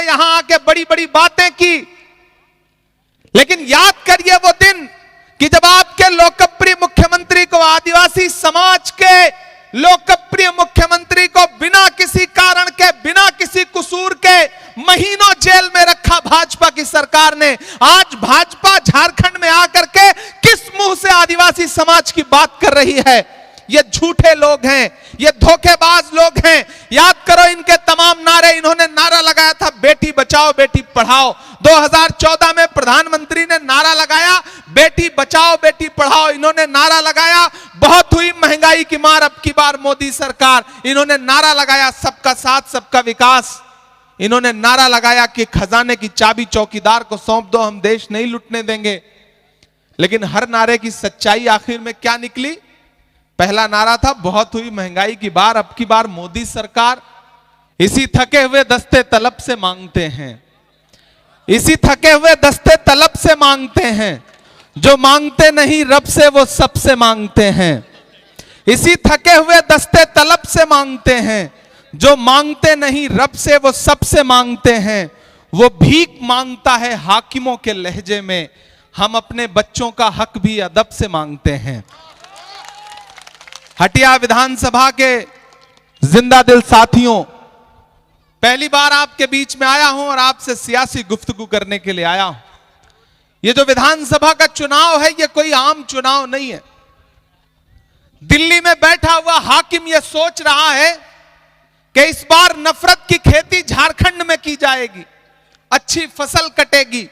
ने यहां आके बड़ी बड़ी बातें की, लेकिन याद करिए वो दिन कि जब आपके लोकप्रिय मुख्यमंत्री को, आदिवासी समाज के लोकप्रिय मुख्यमंत्री को बिना किसी कारण के, बिना किसी कसूर के महीनों जेल में रखा भाजपा की सरकार ने। आज भाजपा झारखंड में आकर के किस मुंह से आदिवासी समाज की बात कर रही है? ये झूठे लोग हैं, ये धोखेबाज लोग हैं। याद करो इनके तमाम नारे, इन्होंने नारा लगाया था बेटी बचाओ बेटी पढ़ाओ। 2014 में प्रधानमंत्री ने नारा लगाया बेटी बचाओ बेटी पढ़ाओ, इन्होंने नारा लगाया बहुत हुई महंगाई की मार अब की बार मोदी सरकार, इन्होंने नारा लगाया सबका साथ सबका विकास, इन्होंने नारा लगाया कि खजाने की चाबी चौकीदार को सौंप दो, हम देश नहीं लूटने देंगे। लेकिन हर नारे की सच्चाई आखिर में क्या निकली? पहला नारा था बहुत हुई महंगाई की बार अब की बार मोदी सरकार, इसी थके हुए दस्ते तलब से मांगते हैं, इसी थके हुए दस्ते तलब से मांगते हैं, जो मांगते नहीं रब से वो सबसे मांगते हैं। इसी थके हुए दस्ते तलब से मांगते हैं, जो मांगते नहीं रब से वो सबसे मांगते हैं। वो भीख मांगता है हाकिमों के लहजे में, हम अपने बच्चों का हक भी अदब से मांगते हैं। हटिया विधानसभा के जिंदा दिल साथियों, पहली बार आपके बीच में आया हूं और आपसे सियासी गुफ्तगू करने के लिए आया हूं। ये जो विधानसभा का चुनाव है, ये कोई आम चुनाव नहीं है। दिल्ली में बैठा हुआ हाकिम ये सोच रहा है कि इस बार नफरत की खेती झारखंड में की जाएगी, अच्छी फसल कटेगी।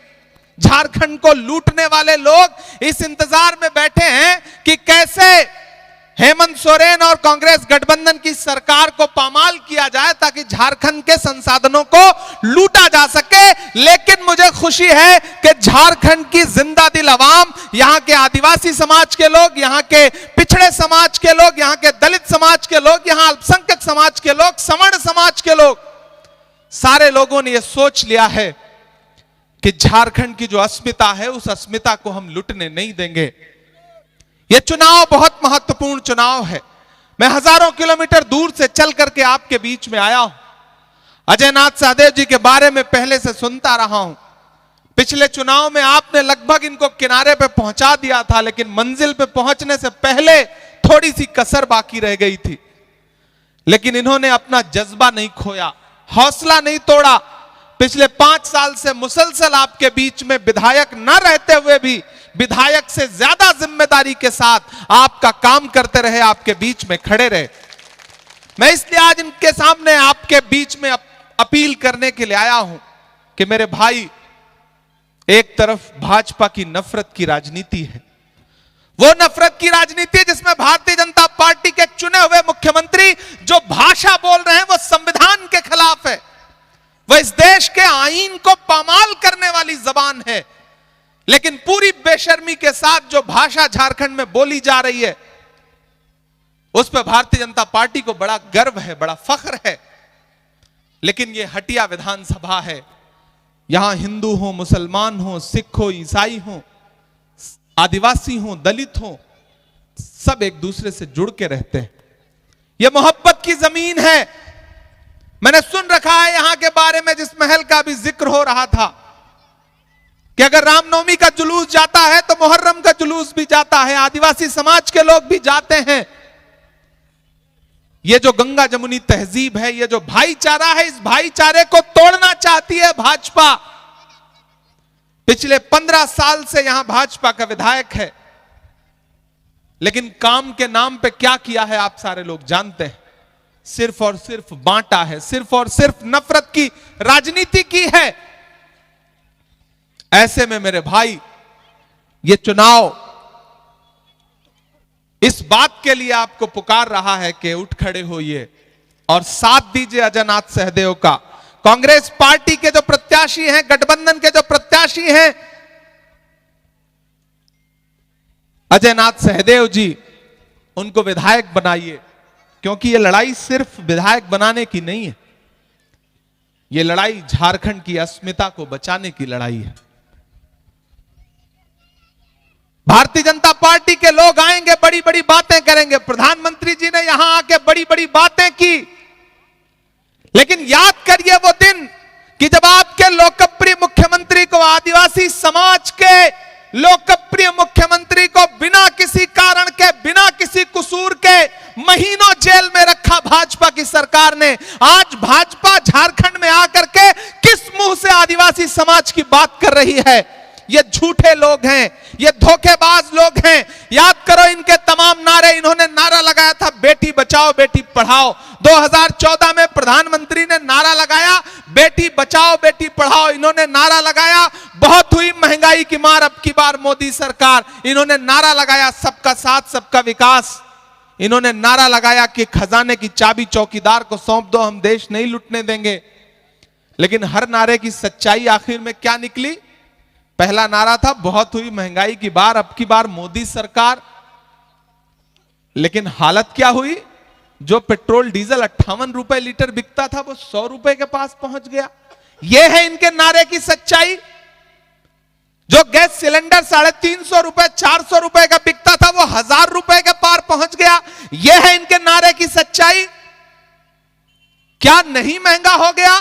झारखंड को लूटने वाले लोग इस इंतजार में बैठे हैं कि कैसे हेमंत सोरेन और कांग्रेस गठबंधन की सरकार को पामाल किया जाए ताकि झारखंड के संसाधनों को लूटा जा सके। लेकिन मुझे खुशी है कि झारखंड की जिंदा दिल अवाम, यहां के आदिवासी समाज के लोग, यहां के पिछड़े समाज के लोग, यहां के दलित समाज के लोग, यहां अल्पसंख्यक समाज के लोग, सवर्ण समाज के लोग, सारे लोगों ने यह सोच लिया है कि झारखंड की जो अस्मिता है उस अस्मिता को हम लुटने नहीं देंगे। यह चुनाव बहुत महत्वपूर्ण चुनाव है। मैं हजारों किलोमीटर दूर से चल करके आपके बीच में आया हूं। अजय नाथ सहदेव जी के बारे में पहले से सुनता रहा हूं। पिछले चुनाव में आपने लगभग इनको किनारे पे पहुंचा दिया था, लेकिन मंजिल पे पहुंचने से पहले थोड़ी सी कसर बाकी रह गई थी। लेकिन इन्होंने अपना जज्बा नहीं खोया, हौसला नहीं तोड़ा। पिछले 5 साल से मुसलसल आपके बीच में विधायक न रहते हुए भी विधायक से ज्यादा जिम्मेदारी के साथ आपका काम करते रहे, आपके बीच में खड़े रहे। मैं इसलिए आज इनके सामने आपके बीच में अपील करने के लिए आया हूं कि मेरे भाई, एक तरफ भाजपा की नफरत की राजनीति है, वो नफरत की राजनीति जिसमें भारतीय जनता पार्टी के चुने हुए मुख्यमंत्री जो भाषा बोल रहे हैं वो संविधान के खिलाफ है, वो इस देश के आईन को पामाल करने वाली जबान है। लेकिन पूरी बेशर्मी के साथ जो भाषा झारखंड में बोली जा रही है उस पर भारतीय जनता पार्टी को बड़ा गर्व है, बड़ा फख्र है। लेकिन यह हटिया विधानसभा है, यहां हिंदू हो, मुसलमान हो, सिख हो, ईसाई हो, आदिवासी हो, दलित हो, सब एक दूसरे से जुड़ के रहते हैं। यह मोहब्बत की जमीन है। मैंने सुन रखा है यहां के बारे में, जिस महल का भी जिक्र हो रहा था, कि अगर रामनवमी का जुलूस जाता है तो मुहर्रम का जुलूस भी जाता है, आदिवासी समाज के लोग भी जाते हैं। ये जो गंगा जमुनी तहजीब है, ये जो भाईचारा है, इस भाईचारे को तोड़ना चाहती है भाजपा। पिछले 15 साल से यहां भाजपा का विधायक है, लेकिन काम के नाम पे क्या किया है आप सारे लोग जानते हैं। सिर्फ और सिर्फ बांटा है, सिर्फ और सिर्फ नफरत की राजनीति की है। ऐसे में मेरे भाई, ये चुनाव इस बात के लिए आपको पुकार रहा है कि उठ खड़े होइए और साथ दीजिए अजय नाथ सहदेव का। कांग्रेस पार्टी के जो प्रत्याशी हैं, गठबंधन के जो प्रत्याशी हैं, अजय नाथ सहदेव जी, उनको विधायक बनाइए, क्योंकि यह लड़ाई सिर्फ विधायक बनाने की नहीं है, यह लड़ाई झारखंड की अस्मिता को बचाने की लड़ाई है। भारतीय जनता पार्टी के लोग आएंगे, बड़ी बड़ी बातें करेंगे। प्रधानमंत्री जी ने यहां आके बड़ी बड़ी बातें की, लेकिन याद करिए वो दिन कि जब आप आज भाजपा झारखंड में आकर के किस मुंह से आदिवासी समाज की बात कर रही है? ये झूठे लोग हैं, ये धोखेबाज लोग हैं। याद करो इनके तमाम नारे, इन्होंने नारा लगाया था बेटी बचाओ बेटी पढ़ाओ। 2014 में प्रधानमंत्री ने नारा लगाया बेटी बचाओ बेटी पढ़ाओ, इन्होंने नारा लगाया बहुत हुई महंगाई की मार अब की बार मोदी सरकार, इन्होंने नारा लगाया सबका साथ सबका विकास, इन्होंने नारा लगाया कि खजाने की चाबी चौकीदार को सौंप दो, हम देश नहीं लुटने देंगे। लेकिन हर नारे की सच्चाई आखिर में क्या निकली? पहला नारा था बहुत हुई महंगाई की बार अब की बार मोदी सरकार, लेकिन हालत क्या हुई? जो पेट्रोल डीजल 58 रुपए लीटर बिकता था वो 100 रुपए के पास पहुंच गया। यह है इनके नारे की सच्चाई। जो गैस सिलेंडर 350 रुपए 400 रुपए का बिकता था वो 1000 रुपए के पार पहुंच गया। यह है इनके नारे की सच्चाई। क्या नहीं महंगा हो गया?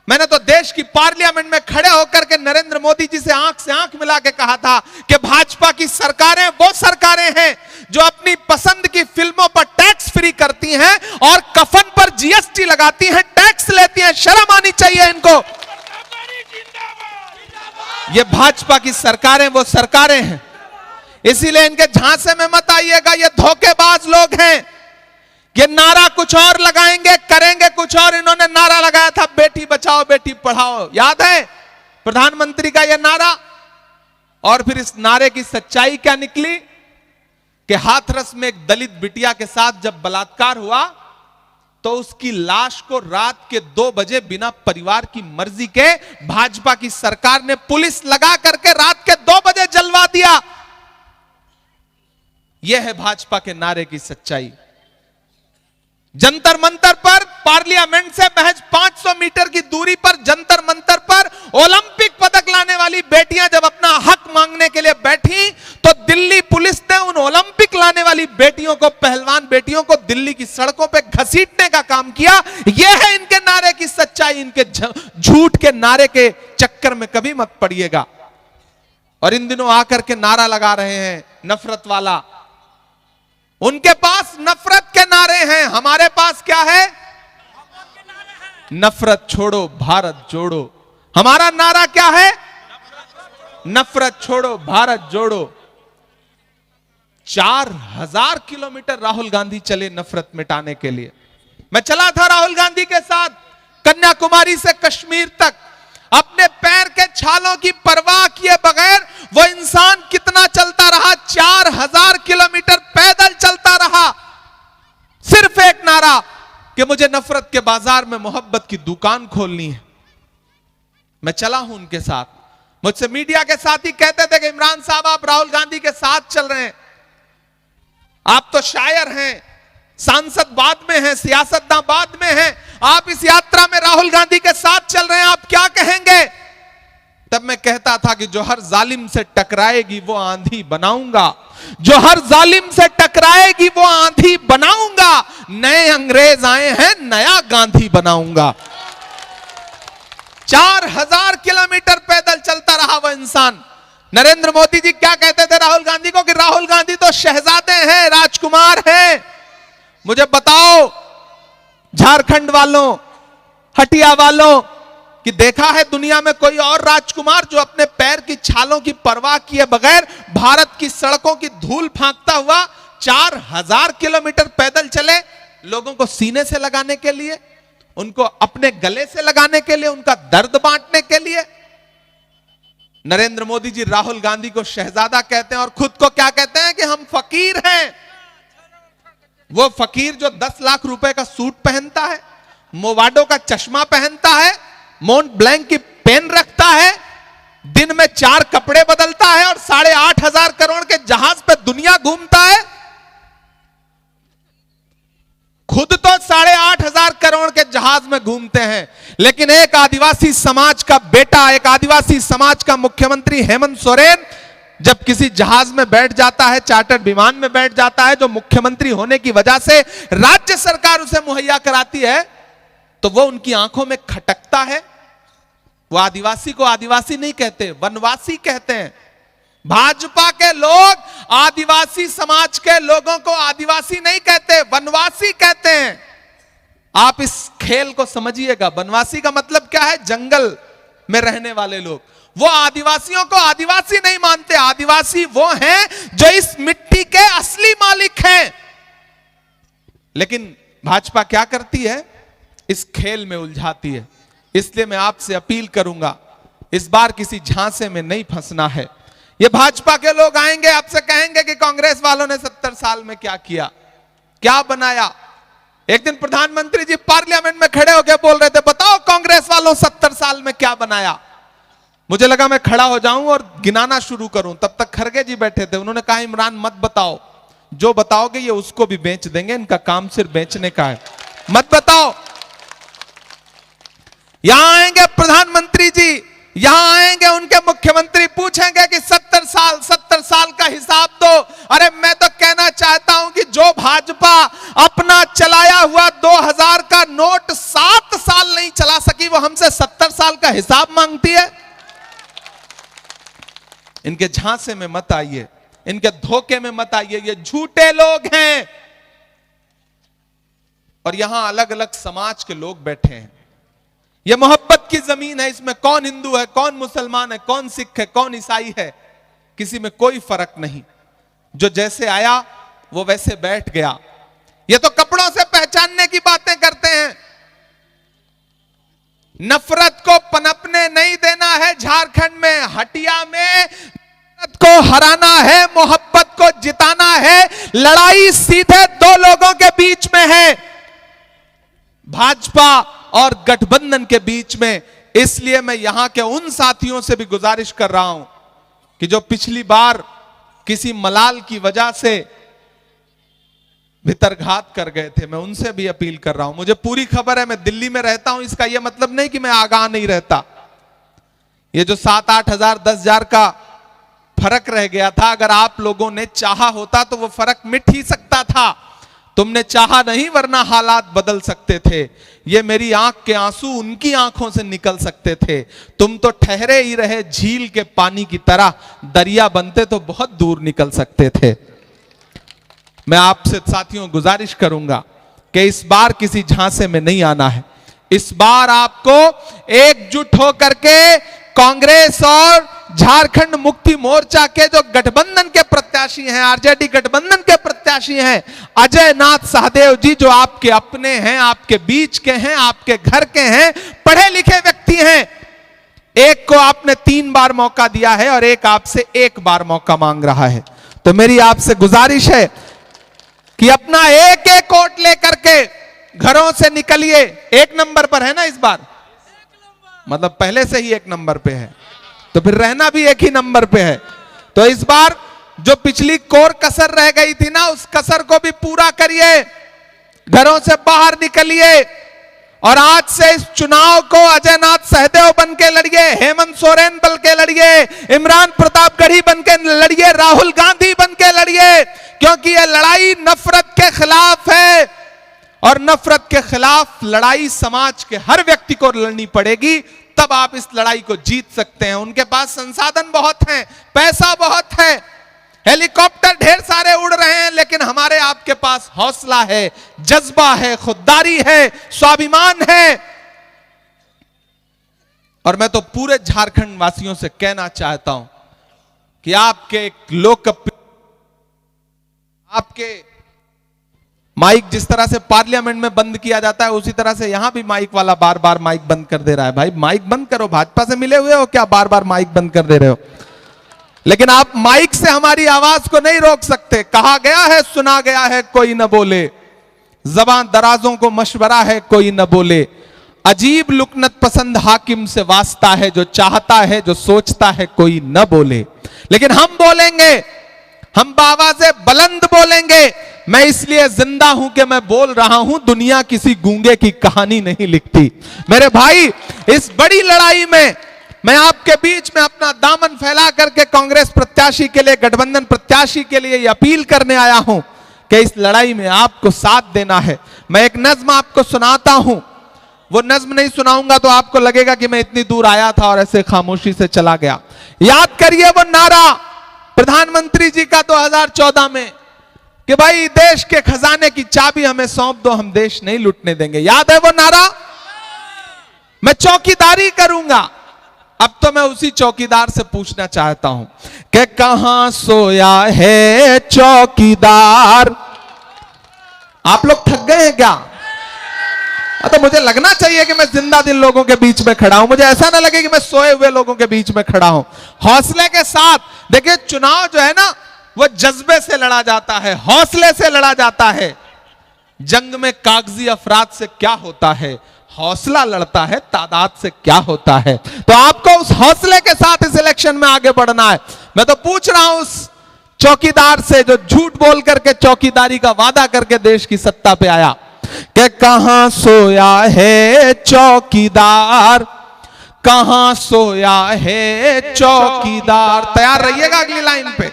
मैंने तो देश की पार्लियामेंट में खड़े होकर के नरेंद्र मोदी जी से आंख मिला के कहा था कि भाजपा की सरकारें वो सरकारें हैं जो अपनी पसंद की फिल्मों पर टैक्स फ्री करती हैं और कफन पर जीएसटी लगाती हैं, टैक्स लेती हैं। शर्म आनी चाहिए इनको। ये भाजपा की सरकारें वो सरकारें हैं, इसीलिए इनके झांसे में मत आइएगा। ये धोखेबाज लोग हैं, ये नारा कुछ और लगाएंगे करेंगे कुछ और। इन्होंने नारा लगाया था बेटी बचाओ बेटी पढ़ाओ, याद है प्रधानमंत्री का यह नारा? और फिर इस नारे की सच्चाई क्या निकली कि हाथरस में एक दलित बिटिया के साथ जब बलात्कार हुआ तो उसकी लाश को रात के 2 बजे बिना परिवार की मर्जी के भाजपा की सरकार ने पुलिस लगा करके रात के 2 बजे जलवा दिया। यह है भाजपा के नारे की सच्चाई। जंतर मंतर पर पार्लियामेंट से महज 500 मीटर की दूरी पर जंतर मंतर पर ओलंपिक पदक लाने वाली बेटियां जब अपना हक मांगने के लिए बैठी तो दिल्ली पुलिस ने उन ओलंपिक लाने वाली बेटियों को, पहलवान बेटियों को दिल्ली की सड़कों पे घसीटने का काम किया। यह है इनके नारे की सच्चाई। इनके झूठ के नारे के चक्कर में कभी मत पड़िएगा। और इन दिनों आकर के नारा लगा रहे हैं नफरत वाला। उनके पास नफरत के नारे हैं, हमारे पास क्या है? नफरत छोड़ो भारत जोड़ो। हमारा नारा क्या है? नफरत छोड़ो भारत जोड़ो। 4000 किलोमीटर राहुल गांधी चले नफरत मिटाने के लिए। मैं चला था राहुल गांधी के साथ कन्याकुमारी से कश्मीर तक। अपने पैर के छालों की परवाह किए बगैर वो इंसान कितना चलता रहा? 4000 किलोमीटर पैदल चलता रहा। सिर्फ एक नारा कि मुझे नफरत के बाजार में मोहब्बत की दुकान खोलनी है। मैं चला हूं उनके साथ। मुझसे मीडिया के साथी कहते थे कि इमरान साहब आप राहुल गांधी के साथ चल रहे हैं, आप तो शायर हैं, सांसद बाद में हैं, सियासतदान बाद में हैं, आप इस यात्रा में राहुल गांधी के साथ चल रहे हैं, आप क्या कहेंगे? तब मैं कहता था कि जो हर जालिम से टकराएगी वो आंधी बनाऊंगा, जो हर जालिम से टकराएगी वो आंधी बनाऊंगा। नए अंग्रेज आए हैं, नया गांधी बनाऊंगा। 4000 किलोमीटर पैदल चलता रहा वह इंसान। नरेंद्र मोदी जी क्या कहते थे राहुल गांधी को कि राहुल गांधी तो शहजादे हैं, राजकुमार हैं। मुझे बताओ झारखंड वालों, हटिया वालों, कि देखा है दुनिया में कोई और राजकुमार जो अपने पैर की छालों की परवाह किए बगैर भारत की सड़कों की धूल फांकता हुआ 4000 किलोमीटर पैदल चले, लोगों को सीने से लगाने के लिए, उनको अपने गले से लगाने के लिए, उनका दर्द बांटने के लिए? नरेंद्र मोदी जी राहुल गांधी को शहजादा कहते हैं और खुद को क्या कहते हैं कि हम फकीर हैं। वो फकीर जो 10 लाख रुपए का सूट पहनता है, मोवाडो का चश्मा पहनता है, मोंट ब्लैंक की पेन रखता है, दिन में 4 कपड़े बदलता है और 8,500 करोड़ के जहाज पे दुनिया घूमता है। खुद तो 8,500 करोड़ के जहाज में घूमते हैं, लेकिन एक आदिवासी समाज का बेटा, एक आदिवासी समाज का मुख्यमंत्री हेमंत सोरेन जब किसी जहाज में बैठ जाता है, चार्टर्ड विमान में बैठ जाता है, जो मुख्यमंत्री होने की वजह से राज्य सरकार उसे मुहैया कराती है, तो वो उनकी आंखों में खटकता है। वो आदिवासी को आदिवासी नहीं कहते, वनवासी कहते हैं। भाजपा के लोग आदिवासी समाज के लोगों को आदिवासी नहीं कहते, वनवासी कहते हैं। आप इस खेल को समझिएगा। वनवासी का मतलब क्या है? जंगल में रहने वाले लोग। वो आदिवासियों को आदिवासी नहीं मानते। आदिवासी वो हैं जो इस मिट्टी के असली मालिक हैं। लेकिन भाजपा क्या करती है? इस खेल में उलझाती है। इसलिए मैं आपसे अपील करूंगा, इस बार किसी झांसे में नहीं फंसना है। ये भाजपा के लोग आएंगे, आपसे कहेंगे कि कांग्रेस वालों ने 70 साल में क्या किया, क्या बनाया। एक दिन प्रधानमंत्री जी पार्लियामेंट में खड़े होकर बोल रहे थे, बताओ कांग्रेस वालों 70 साल में क्या बनाया। मुझे लगा मैं खड़ा हो जाऊं और गिनाना शुरू करूं, तब तक खरगे जी बैठे थे। उन्होंने कहा, इमरान मत बताओ, जो बताओगे ये उसको भी बेच देंगे, इनका काम सिर्फ बेचने का है, मत बताओ। यहां आएंगे प्रधानमंत्री जी, यहां आएंगे उनके मुख्यमंत्री, पूछेंगे कि 70 साल का हिसाब दो। अरे मैं तो कहना चाहता हूं कि जो भाजपा अपना चलाया हुआ 2000 का नोट 7 साल नहीं चला सकी, वो हमसे 70 साल का हिसाब मांगती है। इनके झांसे में मत आइए, इनके धोखे में मत आइए। ये झूठे लोग हैं। और यहां अलग अलग समाज के लोग बैठे हैं। यह मोहब्बत की जमीन है। इसमें कौन हिंदू है, कौन मुसलमान है, कौन सिख है, कौन ईसाई है, किसी में कोई फर्क नहीं। जो जैसे आया वो वैसे बैठ गया। ये तो कपड़ों से पहचानने की बातें करते हैं। नफरत को पनपने नहीं देना है। झारखंड में, हटिया में नफरत को हराना है, मोहब्बत को जिताना है। लड़ाई सीधे दो लोगों के बीच में है, भाजपा और गठबंधन के बीच में। इसलिए मैं यहां के उन साथियों से भी गुजारिश कर रहा हूं कि जो पिछली बार किसी मलाल की वजह से भितरघात कर गए थे, मैं उनसे भी अपील कर रहा हूं। मुझे पूरी खबर है, मैं दिल्ली में रहता हूं, इसका यह मतलब नहीं कि मैं आगाह नहीं रहता। ये जो 7-8 हजार 10,000 का फर्क रह गया था, अगर आप लोगों ने चाहा होता तो वो फर्क मिट ही सकता था। तुमने चाहा नहीं, वरना हालात बदल सकते थे। ये मेरी आंख के आंसू उनकी आंखों से निकल सकते थे। तुम तो ठहरे ही रहे झील के पानी की तरह, दरिया बनते तो बहुत दूर निकल सकते थे। मैं आपसे साथियों गुजारिश करूंगा कि इस बार किसी झांसे में नहीं आना है। इस बार आपको एकजुट होकर के कांग्रेस और झारखंड मुक्ति मोर्चा के जो गठबंधन के प्रत्याशी हैं, आरजेडी गठबंधन के प्रत्याशी हैं, अजय नाथ सहदेव जी, जो आपके अपने हैं, आपके बीच के हैं, आपके घर के हैं, पढ़े लिखे व्यक्ति हैं। एक को आपने 3 बार मौका दिया है और एक आपसे 1 बार मौका मांग रहा है। तो मेरी आपसे गुजारिश है कि अपना एक एक वोट लेकर के घरों से निकलिए। 1 नंबर पर है ना इस बार, मतलब पहले से ही 1 नंबर पे है, तो फिर रहना भी 1 ही नंबर पे है। तो इस बार जो पिछली कोर कसर रह गई थी ना, उस कसर को भी पूरा करिए, घरों से बाहर निकलिए और आज से इस चुनाव को अजय नाथ सहदेव बन के लड़िए, हेमंत सोरेन बन के लड़िए, इमरान प्रतापगढ़ी बन के लड़िए, राहुल गांधी बन के लड़िए, क्योंकि यह लड़ाई नफरत के खिलाफ है और नफरत के खिलाफ लड़ाई समाज के हर व्यक्ति को लड़नी पड़ेगी। तब आप इस लड़ाई को जीत सकते हैं। उनके पास संसाधन बहुत हैं, पैसा बहुत है, हेलीकॉप्टर ढेर सारे उड़ रहे हैं, लेकिन हमारे आपके पास हौसला है, जज्बा है, खुददारी है, स्वाभिमान है। और मैं तो पूरे झारखंड वासियों से कहना चाहता हूं कि आपके लोकप्रिय, आपके माइक जिस तरह से पार्लियामेंट में बंद किया जाता है, उसी तरह से यहां भी माइक वाला बार बार माइक बंद कर दे रहा है। भाई माइक बंद करो, भाजपा से मिले हुए हो क्या, बार बार माइक बंद कर दे रहे हो। लेकिन आप माइक से हमारी आवाज को नहीं रोक सकते। कहा गया है, सुना गया है, कोई न बोले, जबान दराजों को मशवरा है, कोई न बोले। अजीब लुकनत पसंद हाकिम से वास्ता है, जो चाहता है, जो सोचता है, कोई न बोले। लेकिन हम बोलेंगे, हम बावाज़े बुलंद बोलेंगे। मैं इसलिए जिंदा हूं कि मैं बोल रहा हूं, दुनिया किसी गूंगे की कहानी नहीं लिखती। मेरे भाई, इस बड़ी लड़ाई में मैं आपके बीच में अपना दामन फैला करके कांग्रेस प्रत्याशी के लिए, गठबंधन प्रत्याशी के लिए यह अपील करने आया हूं कि इस लड़ाई में आपको साथ देना है। मैं एक नज्म आपको सुनाता हूं, वो नज्म नहीं सुनाऊंगा तो आपको लगेगा कि मैं इतनी दूर आया था और ऐसे खामोशी से चला गया। याद करिए वो नारा प्रधानमंत्री जी का 2014 में कि भाई देश के खजाने की चाबी हमें सौंप दो, हम देश नहीं लूटने देंगे। याद है वो नारा? मैं चौकीदारी करूंगा। अब तो मैं उसी चौकीदार से पूछना चाहता हूं कि कहां सोया है चौकीदार। आप लोग थक गए हैं क्या? तो मुझे लगना चाहिए कि मैं जिंदा दिल लोगों के बीच में खड़ा हूं। मुझे ऐसा ना लगे कि मैं सोए हुए लोगों के बीच में खड़ा हूं। हौसले के साथ देखिए, चुनाव जो है ना वो जज्बे से लड़ा जाता है, हौसले से लड़ा जाता है। जंग में कागजी अफराद से क्या होता है, हौसला लड़ता है तादाद से क्या होता है। तो आपको उस हौसले के साथ इस इलेक्शन में आगे बढ़ना है। मैं तो पूछ रहा हूं उस चौकीदार से जो झूठ बोल करके चौकीदारी का वादा करके देश की सत्ता पे आया, कि कहां सोया है चौकीदार, कहां सोया है चौकीदार। तैयार रहिएगा अगली लाइन पे।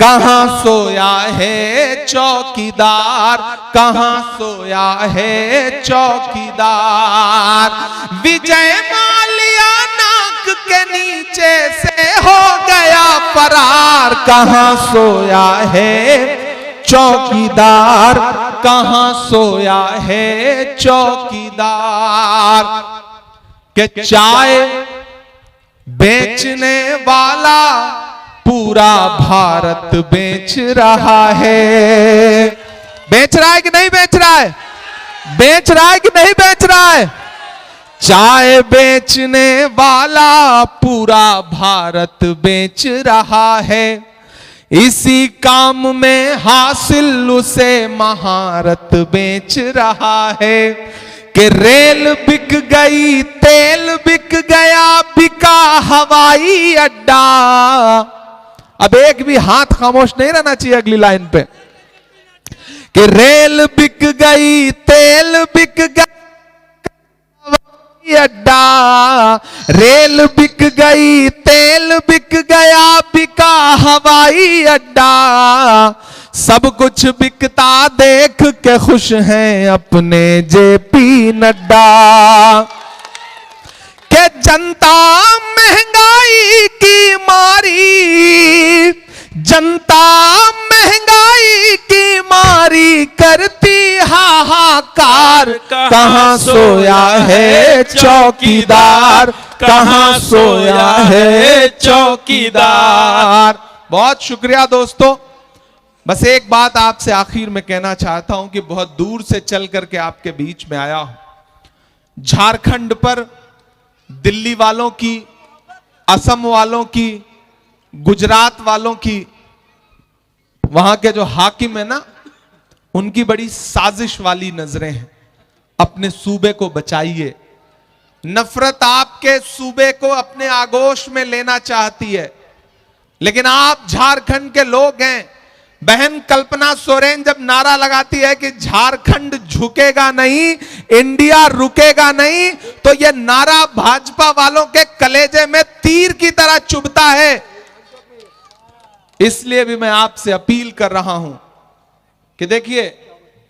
कहां सोया है चौकीदार, कहां सोया है चौकीदार। विजय माल्या नाक के नीचे से हो गया फरार। कहां सोया है चौकीदार, कहां सोया है चौकीदार। के चाय बेचने वाला पूरा भारत बेच रहा है। बेच रहा है कि नहीं बेच रहा है? बेच रहा है कि नहीं बेच रहा है? चाय बेचने वाला पूरा भारत बेच रहा है। इसी काम में हासिल उसे महारत बेच रहा है। कि रेल बिक गई, तेल बिक गया, बिका हवाई अड्डा। अब एक भी हाथ खामोश नहीं रहना चाहिए अगली लाइन पे। कि रेल बिक गई, तेल बिक गया, हवाई अड्डा। रेल बिक गई, तेल बिक गया, बिका हवाई अड्डा। सब कुछ बिकता देख के खुश हैं अपने जेपी नड्डा। के जनता महंगाई की मारी, जनता महंगाई की मारी करती हाहाकार। कहां सोया है चौकीदार, कहां सोया है चौकीदार। बहुत शुक्रिया दोस्तों। बस एक बात आपसे आखिर में कहना चाहता हूं कि बहुत दूर से चल करके आपके बीच में आया हूं। झारखंड पर दिल्ली वालों की, असम वालों की, गुजरात वालों की, वहां के जो हाकिम है ना, उनकी बड़ी साजिश वाली नजरें हैं। अपने सूबे को बचाइए। नफरत आपके सूबे को अपने आगोश में लेना चाहती है, लेकिन आप झारखंड के लोग हैं। बहन कल्पना सोरेन जब नारा लगाती है कि झारखंड झुकेगा नहीं, इंडिया रुकेगा नहीं, तो यह नारा भाजपा वालों के कलेजे में तीर की तरह चुभता है। इसलिए भी मैं आपसे अपील कर रहा हूं कि देखिए,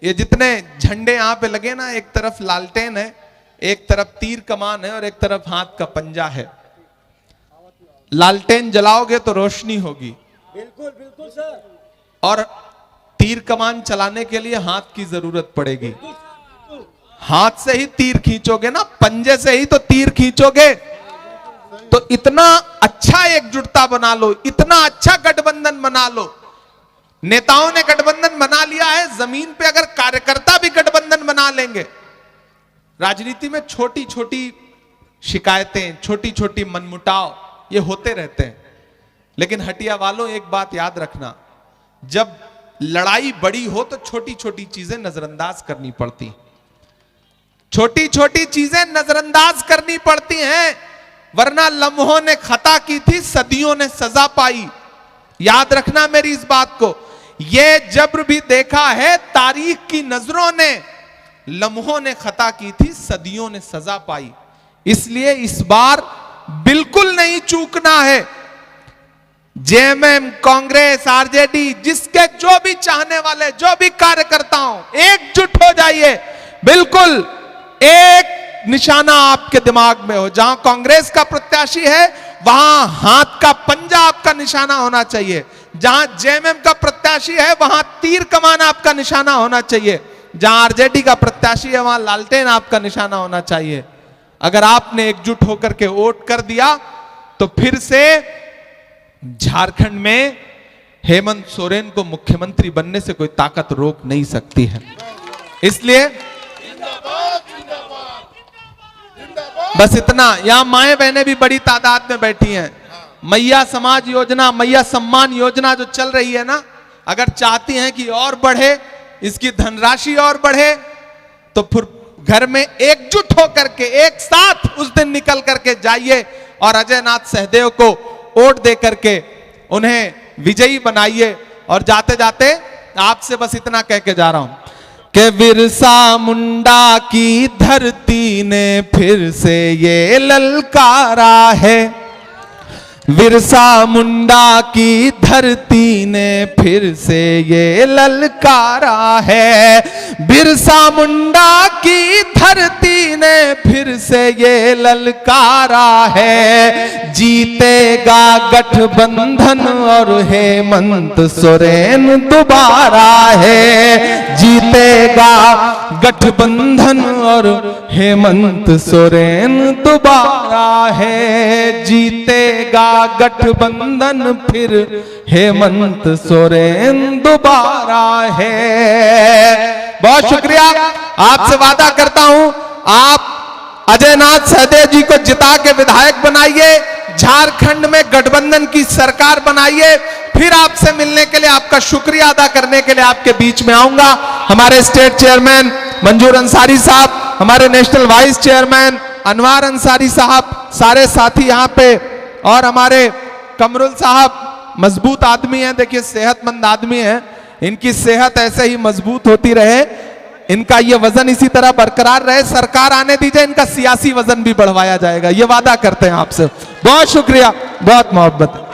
ये जितने झंडे यहां पे लगे ना, एक तरफ लालटेन है, एक तरफ तीर कमान है और एक तरफ हाथ का पंजा है। लालटेन जलाओगे तो रोशनी होगी, बिल्कुल बिल्कुल सर। और तीर कमान चलाने के लिए हाथ की जरूरत पड़ेगी। हाथ से ही तीर खींचोगे ना, पंजे से ही तो तीर खींचोगे। तो इतना अच्छा एकजुटता बना लो, इतना अच्छा गठबंधन बना लो। नेताओं ने गठबंधन बना लिया है, जमीन पे अगर कार्यकर्ता भी गठबंधन बना लेंगे। राजनीति में छोटी छोटी शिकायतें, छोटी छोटी मनमुटाव ये होते रहते हैं, लेकिन हटिया वालों एक बात याद रखना, जब लड़ाई बड़ी हो तो छोटी छोटी चीजें नजरअंदाज करनी पड़ती, छोटी छोटी चीजें नजरअंदाज करनी पड़ती हैं, वरना लम्हों ने खता की थी, सदियों ने सजा पाई। याद रखना मेरी इस बात को। यह जब्र भी देखा है तारीख की नजरों ने, लम्हों ने खता की थी, सदियों ने सजा पाई। इसलिए इस बार बिल्कुल नहीं चूकना है। जेएमएम, कांग्रेस, आरजेडी, जिसके जो भी चाहने वाले, जो भी कार्यकर्ता हो, एकजुट हो जाइए। बिल्कुल एक निशाना आपके दिमाग में हो। जहां कांग्रेस का प्रत्याशी है वहां हाथ का पंजा आपका निशाना होना चाहिए। जहां जेएमएम का प्रत्याशी प्रत्याशी है वहां तीर कमान आपका निशाना होना चाहिए, जहां आरजेडी का प्रत्याशी है वहां लालटेन आपका निशाना होना चाहिए। अगर आपने एकजुट होकर के वोट कर दिया तो फिर से झारखंड में हेमंत सोरेन को मुख्यमंत्री बनने से कोई ताकत रोक नहीं सकती है। इसलिए बस इतना, यहां माएं बहनें भी बड़ी तादाद में बैठी हैं। मैया समाज योजना, मैया सम्मान योजना जो चल रही है ना, अगर चाहती हैं कि और बढ़े, इसकी धनराशि और बढ़े, तो फिर घर में एकजुट होकर के एक साथ उस दिन निकल करके जाइए और अजय नाथ सहदेव को वोट दे करके उन्हें विजयी बनाइए। और जाते जाते आपसे बस इतना कह के जा रहा हूं कि बिरसा मुंडा की धरती ने फिर से ये ललकारा है, बिरसा मुंडा की धरती ने फिर से ये ललकारा है, बिरसा मुंडा की धरती ने फिर से ये ललकारा है, जीतेगा गठबंधन और हेमंत सोरेन दोबारा है, जीतेगा गठबंधन और हेमंत सोरेन दोबारा है, जीतेगा गठबंधन फिर हेमंत सोरेन दोबारा है। बहुत शुक्रिया, आपसे वादा करता हूं आप अजय नाथ सहदेव जी को जिता के विधायक बनाइए, झारखंड में गठबंधन की सरकार बनाइए, फिर आपसे मिलने के लिए, आपका शुक्रिया अदा करने के लिए आपके बीच में आऊंगा। हमारे स्टेट चेयरमैन मंजूर अंसारी साहब, हमारे नेशनल वाइस चेयरमैन अनवार अंसारी साहब, सारे साथी यहां पे, और हमारे कमरुल साहब मजबूत आदमी हैं, देखिए सेहतमंद आदमी हैं, इनकी सेहत ऐसे ही मजबूत होती रहे, इनका ये वजन इसी तरह बरकरार रहे, सरकार आने दीजिए, इनका सियासी वजन भी बढ़वाया जाएगा, ये वादा करते हैं आपसे। बहुत शुक्रिया, बहुत मोहब्बत।